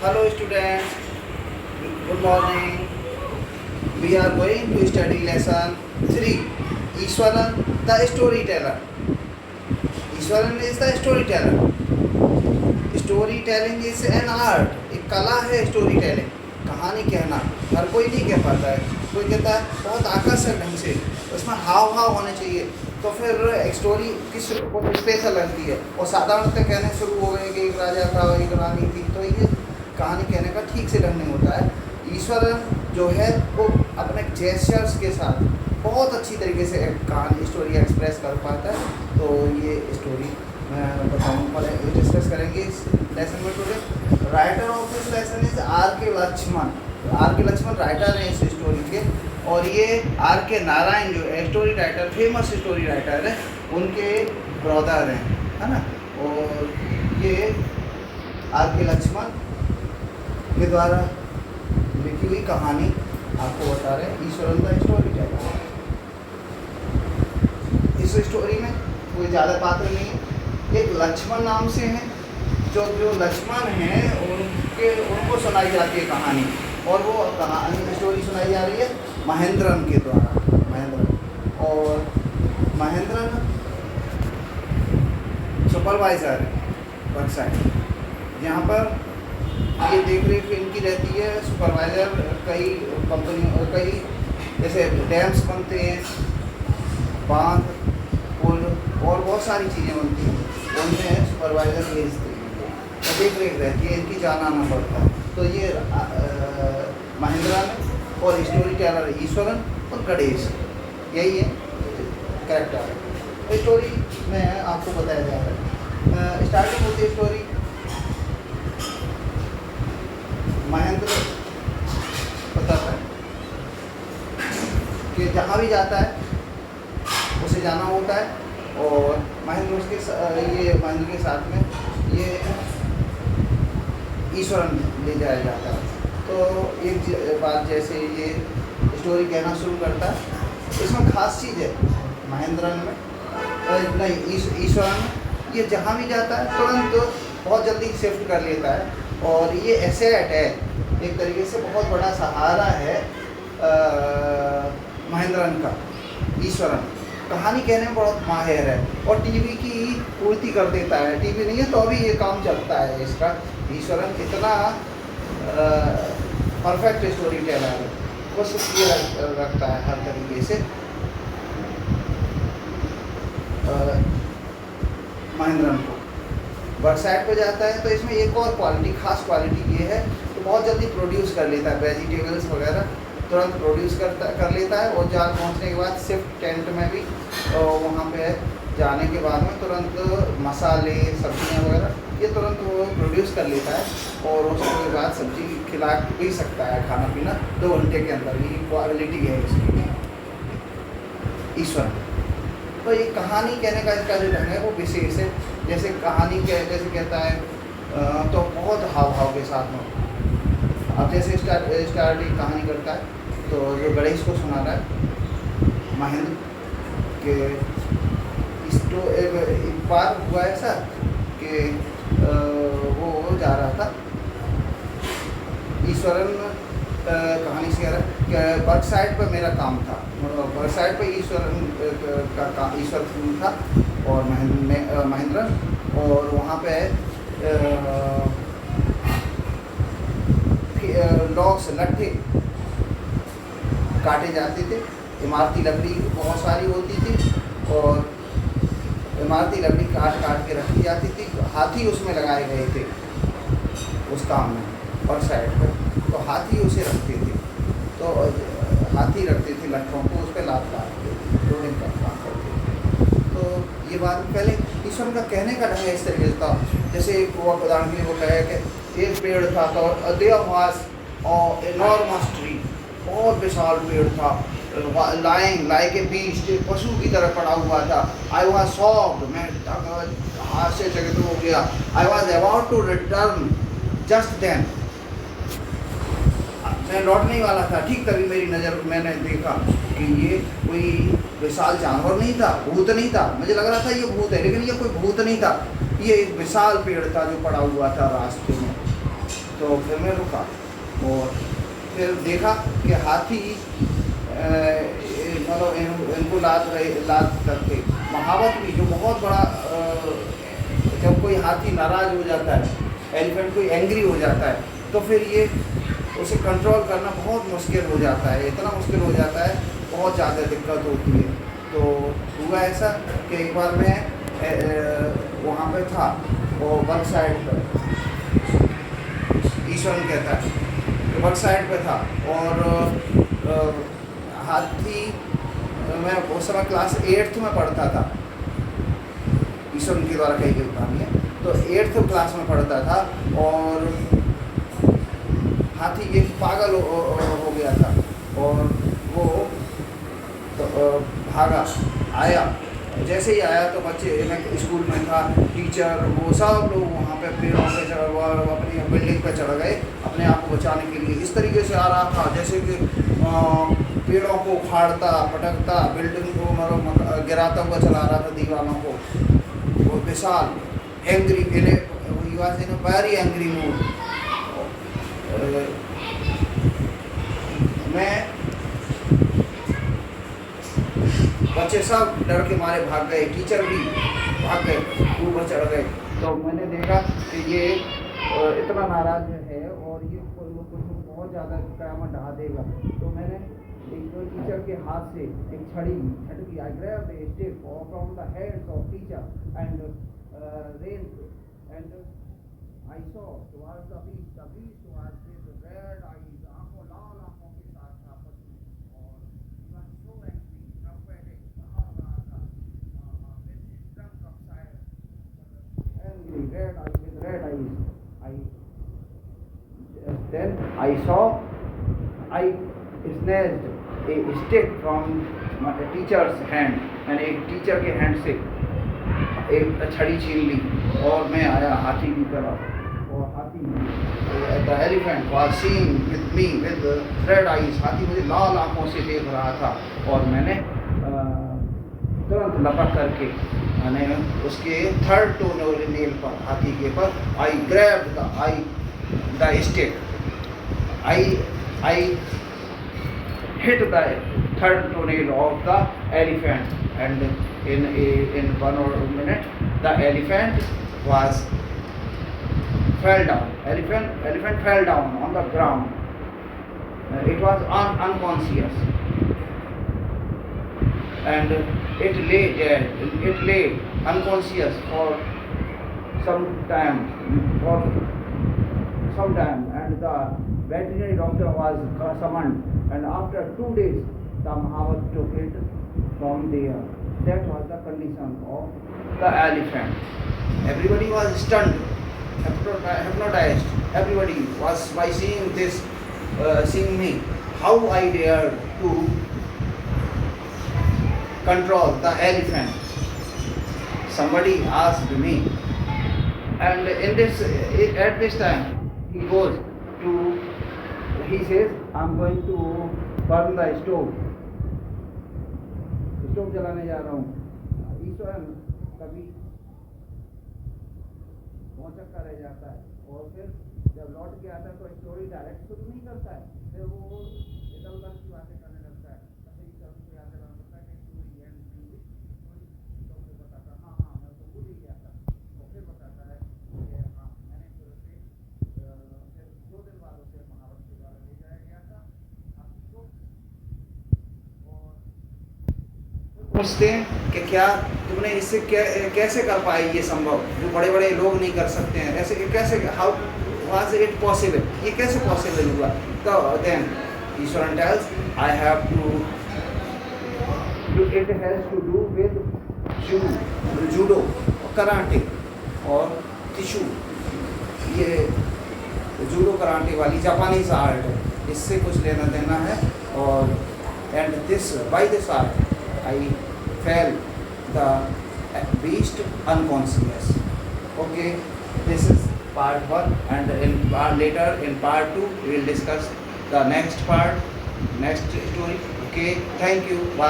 Hello students, good morning. We are going to study lesson 3. Ishwaran the storyteller. Ishwaran is the storyteller. Storytelling is an art. एक कला है storytelling. कहानी कहना हर कोई नहीं कह पाता है. कोई कहता है बहुत आकर्षक ढंग से, उसमें हाव भाव होने चाहिए, तो फिर एक स्टोरी किस को स्पेशल लगती है. और साधारणतः कहने शुरू हो गए कि एक राजा था एक रानी थी, तो ये कहानी कहने का ठीक से ढंग नहीं होता है. ईश्वरन जो है वो अपने जेस्चर्स के साथ बहुत अच्छी तरीके से कहानी स्टोरी एक्सप्रेस कर पाता है. तो ये स्टोरी मैं बताऊँगा, डिस्कस करेंगे इस लेसन में today. Writer of this lesson is R K Laxman. Are K Lakshman writer हैं इस स्टोरी के, और ये आर के नारायण जो story writer, famous story writer है, उनके ब्रदर हैं, है ना. और ये आर के लक्ष्मण के द्वारा लिखी हुई कहानी आपको बता रहे हैं. ईश्वरन का स्टोरी टेलर. इस स्टोरी में कोई ज़्यादा पात्र नहीं है. एक लक्ष्मण नाम से हैं, जो लक्ष्मण हैं उनको सुनाई जाती है कहानी, और वो कहानी स्टोरी सुनाई जा रही है महेंद्रन के द्वारा. महेंद्रन और महेंद्रन सुपरवाइज़र है वर्क साइड. यहाँ पर ये देख रेख इनकी रहती है. सुपरवाइज़र कई कंपनियों, कई जैसे डैम्स बनते हैं, बांध, पुल और बहुत सारी चीज़ें बनती हैं, उनमें सुपरवाइज़र भेजते हैं, तो देख रेख रहती है, इनकी जान आना पड़ता है. तो ये महेंद्रा में, और स्टोरी टेलर ईश्वरन और गणेश, यही है कैरेक्टर है. स्टोरी में आपको बताया जा रहा है. स्टार्टिंग होती है स्टोरी. महेंद्र बताता है कि जहाँ भी जाता है उसे जाना होता है, और महेंद्र महेंद्र के साथ में ये ईश्वरन ले जाया जाता है. तो एक बात, जैसे ये स्टोरी कहना शुरू करता है, इसमें खास चीज़ है महेंद्रन में, नहीं ईश्वरन में, ये जहाँ भी जाता है तुरंत बहुत जल्दी शिफ्ट कर लेता है. और ये एसेट है, एक तरीके से बहुत बड़ा सहारा है महेंद्रन का. ईश्वरन कहानी कहने में बहुत माहिर है, और टीवी की पूर्ति कर देता है. टीवी नहीं है तो अभी ये काम चलता है इसका. ईश्वरन इतना परफेक्ट स्टोरी टेलर है, वो सब रखता है हर तरीके से. महेंद्रन को वर्क साइड पर जाता है, तो इसमें एक और क्वालिटी, खास क्वालिटी ये है कि बहुत जल्दी प्रोड्यूस कर लेता है. वेजिटेबल्स वगैरह तुरंत प्रोड्यूस कर लेता है, और जहाँ पहुँचने के बाद शिफ्ट टेंट में भी, तो वहाँ पे जाने के बाद में तुरंत मसाले, सब्जियाँ वगैरह ये तुरंत वो प्रोड्यूस कर लेता है, और उसके बाद सब्जी खिला भी सकता है, खाना पीना 2 घंटे के अंदर. ये क्वालिटी है इसकी ईश्वर. तो ये कहानी कहने का इसका जो ढंग है वो विशेष है. जैसे कहानी जैसे कहता है तो बहुत हाव भाव के साथ में. अब जैसे स्टार्टिंग कहानी करता है, तो जो गणेश को सुना रहा है महेंद्र के, एक बार हुआ ऐसा कि वो जा रहा था. ईश्वरन कहानी से कह रहा है कि वर्क साइड पर मेरा काम था. वर्क साइड पर ईश्वरन का ईश्वर था और महेंद्र, और वहाँ पे लॉग्स, लट्ठे काटे जाते थे. इमारती लकड़ी बहुत सारी होती थी, और इमारती लकड़ी काट काट के रखी जाती थी. हाथी उसमें लगाए गए थे उस काम में, वर्क साइड पर. तो हाथी उसे रखते थे, तो हाथी रखते थे लट्ठों को, उस पर लात काटते थे, लोडिंग का काम करते थे. तो ये बात पहले ईश्वर का कहने का ढंग इस तरीके से था. जैसे एक उदाहरण के लिए वो कहे कि एक पेड़ था, तो देयर वाज एनॉर्मस ट्री, बहुत विशाल पेड़ था, लाइंग लाइक ए बीस्ट, पशु की तरह पड़ा हुआ था. आई वाज शॉक्ड, मैं आश्चर्यचकित हो गया. I was about to return just then, मैं लौटने ही वाला था, ठीक तभी मेरी नज़र, मैंने देखा कि ये कोई विशाल जानवर नहीं था, भूत नहीं था. मुझे लग रहा था ये भूत है, लेकिन ये कोई भूत नहीं था, ये एक विशाल पेड़ था जो पड़ा हुआ था रास्ते में. तो फिर मैं रुका और फिर देखा कि हाथी मतलब इनको लाद करके महावत भी जो बहुत बड़ा जब कोई हाथी नाराज़ हो जाता है, एलिफेंट कोई एंग्री हो जाता है, तो फिर ये उसे कंट्रोल करना बहुत मुश्किल हो जाता है, इतना मुश्किल हो जाता है, बहुत ज़्यादा दिक्कत होती है। तो हुआ ऐसा कि एक बार मैं वहाँ पे था और वन साइड पर ईश्वरन कहता है कि वन साइड पे था और हाथी मैं उस समय क्लास 8th में पढ़ता था, ईश्वरन के द्वारा कही गई कहानी है। तो 8th क्लास में पढ़ता था और हाथी एक पागल हो गया था और वो तो भागा आया। जैसे ही आया तो बच्चे, मैं स्कूल में था, टीचर वो सब लोग वहाँ पे पेड़ों पे अपनी बिल्डिंग पे चढ़ गए अपने आप को बचाने के लिए। इस तरीके से आ रहा था जैसे कि पेड़ों को उखाड़ता पटकता, बिल्डिंग को मतलब गिराता हुआ चला रहा था, दीवारों को। वो विशाल angry he was in a very angry mood. मैं बच्चे सब डर के मारे भाग गए, टीचर भी भाग गए, ऊपर चढ़ गए। तो मैंने देखा कि ये इतना नाराज़ है और ये कुछ बहुत ज़्यादा क़यामत ढा देगा। तो मैंने एक टीचर के हाथ से एक छड़ी झटकी, I grabbed a stick from the hands of teacher and ran and I saw towards the beast was with red eyes, आंखों लाल आंखों के साथ था और सो एंग्री ट्रम्पेटिंग कहा रहा था with स्ट्रंक of fire angry red eyes with red eyes. Then I saw, I snatched a stick from my teacher's hand and एक टीचर के हैंड से एक छड़ी छीन ली और मैं आया हाथी की तरफ और हाथी the elephant was seeing with me with red eyes। हाथी मुझे लाल आंखों से देख रहा था और मैंने तुरंत लपक करके मैंने उसके थर्ड टोनेल पर, हाथी के पर, I grabbed the stick, I hit the third toenail of the elephant and in 1 or 2 minutes the elephant fell down. Elephant fell down on the ground. It was unconscious and it lay there. It lay unconscious for some time and the veterinary doctor was summoned and after 2 days the Mahavat took it from there. That was the condition of the elephant. Everybody was stunned, hypnotized. Everybody was by seeing this, seeing me, how I dared to control the elephant. Somebody asked me, and at this time he says, I'm going to burn the stove जलाने जा रहा हूँ। ईश्वर कभी भौचक्का रह जाता है और फिर जब लौट के आता है तो स्टोरी डायरेक्ट शुरू नहीं करता है, फिर वो इधर उधर की बातें करने लगता है। तो ईश्वर को याद दिलाना पड़ता है कि स्टोरी एंड स्टोरी बताता है, हाँ मैं तो भूल ही गया था, और फिर बताता है कि हाँ मैंने फिर 2 दिन बाद उसे महावत के द्वारा ले जाया गया था हाथी को। और पूछते हैं कि क्या तुमने इससे कैसे कर पाई ये संभव, जो बड़े बड़े लोग नहीं कर सकते हैं, ऐसे कैसे, हाउ वाज इट पॉसिबल, ये कैसे पॉसिबल हुआ। तो then Iswaran tells, I have to, it has to do with judo, karate और तिशु। ये जूडो कराटे वाली जापानीज आर्ट है, इससे कुछ लेना देना है। और and this by this art I fell the beast unconscious. Okay, this is part 1 and later in part 2 we will discuss the next part, next story. Okay, thank you. Bye.